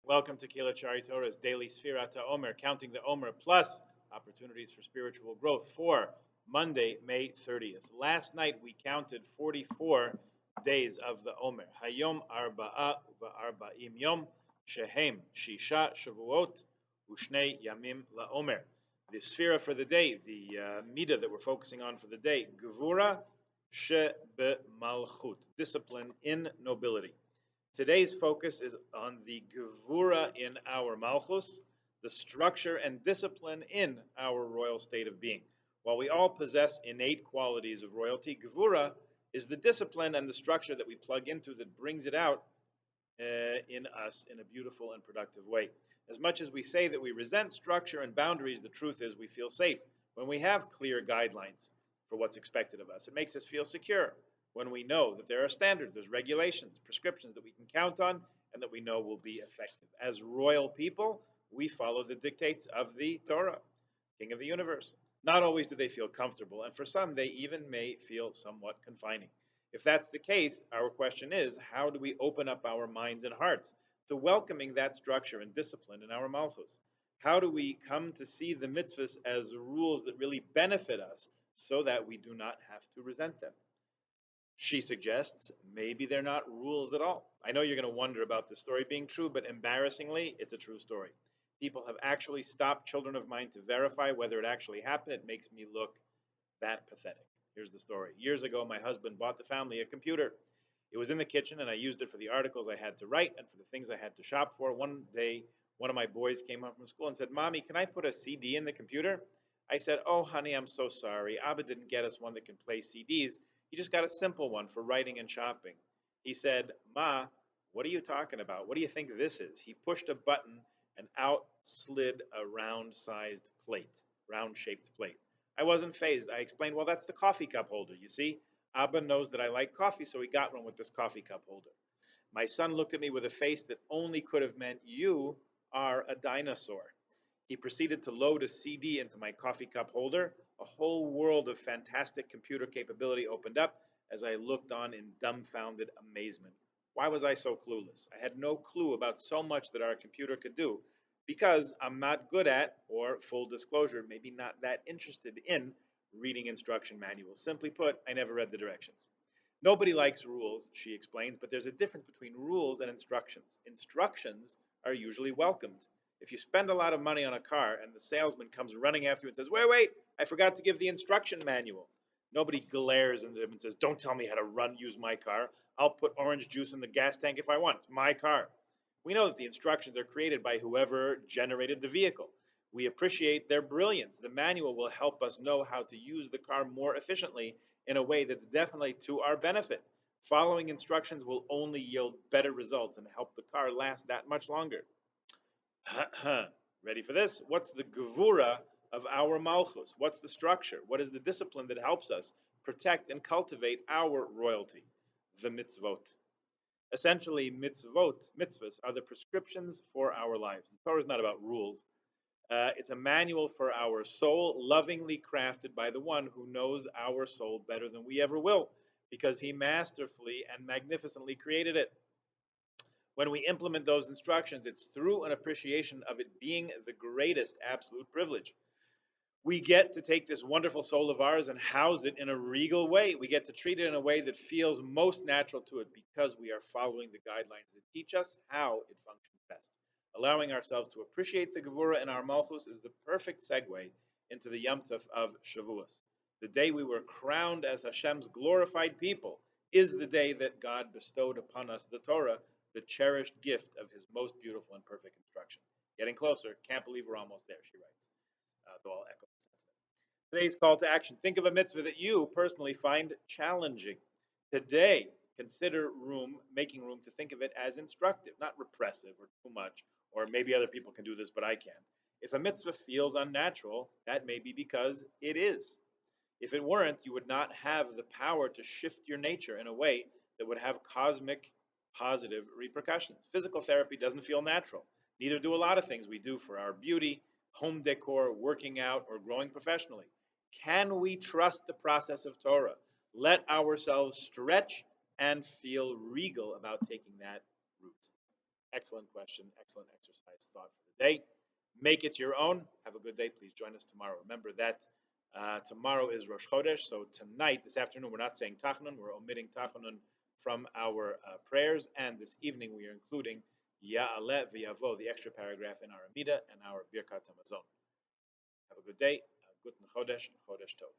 Welcome to Kila Chari Torah's daily Sefirat Haomer, counting the Omer plus opportunities for spiritual growth for Monday, May 30th. Last night we counted 44 days of the Omer. Hayom Arba'a Arba'im Yom Shehem Shisha Shavuot Ushnei Yamim LaOmer. The Sphira for the day, the Midah that we're focusing on for the day, Gevura She Malchut, discipline in nobility. Today's focus is on the Gevura in our Malchus, the structure and discipline in our royal state of being. While we all possess innate qualities of royalty, Gevura is the discipline and the structure that we plug into that brings it out in us in a beautiful and productive way. As much as we say that we resent structure and boundaries, the truth is we feel safe when we have clear guidelines for what's expected of us. It makes us feel secure when we know that there are standards, there's regulations, prescriptions that we can count on and that we know will be effective. As royal people, we follow the dictates of the Torah, King of the universe. Not always do they feel comfortable, and for some, they even may feel somewhat confining. If that's the case, our question is, how do we open up our minds and hearts to welcoming that structure and discipline in our malchus? How do we come to see the mitzvahs as rules that really benefit us so that we do not have to resent them? She suggests maybe they're not rules at all. I know you're going to wonder about this story being true, but embarrassingly, it's a true story. People have actually stopped children of mine to verify whether it actually happened. It makes me look that pathetic. Here's the story. Years ago, my husband bought the family a computer. It was in the kitchen, and I used it for the articles I had to write and for the things I had to shop for. One day, one of my boys came home from school and said, "Mommy, can I put a CD in the computer?" I said, "Oh, honey, I'm so sorry. Abba didn't get us one that can play CDs. He just got a simple one for writing and shopping." He said, "Ma, what are you talking about? What do you think this is?" He pushed a button and out slid a round-sized plate, round-shaped plate. I wasn't phased. I explained, "Well, that's the coffee cup holder. You see, Abba knows that I like coffee, so he got one with this coffee cup holder." My son looked at me with a face that only could have meant, "You are a dinosaur." He proceeded to load a CD into my coffee cup holder. A whole world of fantastic computer capability opened up as I looked on in dumbfounded amazement. Why was I so clueless? I had no clue about so much that our computer could do because I'm not good at, or full disclosure, maybe not that interested in, reading instruction manuals. Simply put, I never read the directions. Nobody likes rules, she explains, but there's a difference between rules and instructions. Instructions are usually welcomed. If you spend a lot of money on a car and the salesman comes running after you and says, "Wait, wait, I forgot to give the instruction manual," nobody glares at him and says, "Don't tell me how to use my car. I'll put orange juice in the gas tank if I want. It's my car." We know that the instructions are created by whoever generated the vehicle. We appreciate their brilliance. The manual will help us know how to use the car more efficiently in a way that's definitely to our benefit. Following instructions will only yield better results and help the car last that much longer. Ready for this? What's the gevura of our malchus? What's the structure? What is the discipline that helps us protect and cultivate our royalty? The mitzvot. Essentially, mitzvahs, are the prescriptions for our lives. The Torah is not about rules. It's a manual for our soul, lovingly crafted by the one who knows our soul better than we ever will, because he masterfully and magnificently created it. When we implement those instructions, it's through an appreciation of it being the greatest absolute privilege. We get to take this wonderful soul of ours and house it in a regal way. We get to treat it in a way that feels most natural to it because we are following the guidelines that teach us how it functions best. Allowing ourselves to appreciate the Gevura in our Malchus is the perfect segue into the Yom Tov of Shavuos. The day we were crowned as Hashem's glorified people is the day that God bestowed upon us the Torah, the cherished gift of his most beautiful and perfect instruction. Getting closer, can't believe we're almost there, she writes. Though I'll echo the sentiment. Today's call to action. Think of a mitzvah that you personally find challenging. Today, consider making room to think of it as instructive, not repressive or too much, or maybe other people can do this, but I can't. If a mitzvah feels unnatural, that may be because it is. If it weren't, you would not have the power to shift your nature in a way that would have cosmic positive repercussions. Physical therapy doesn't feel natural. Neither do a lot of things we do for our beauty, home decor, working out, or growing professionally. Can we trust the process of Torah? Let ourselves stretch and feel regal about taking that route. excellent question, excellent exercise thought for the day. Make it your own. Have a good day. Please join us tomorrow. Remember that tomorrow is Rosh Chodesh, so tonight, this afternoon, we're not saying Tachanun. We're omitting Tachanun from our prayers, and this evening we are including Ya'aleh v'yavo, the extra paragraph in our Amida and our Birkat Hamazon. Have a good day. Guten Chodesh, Chodesh Tov.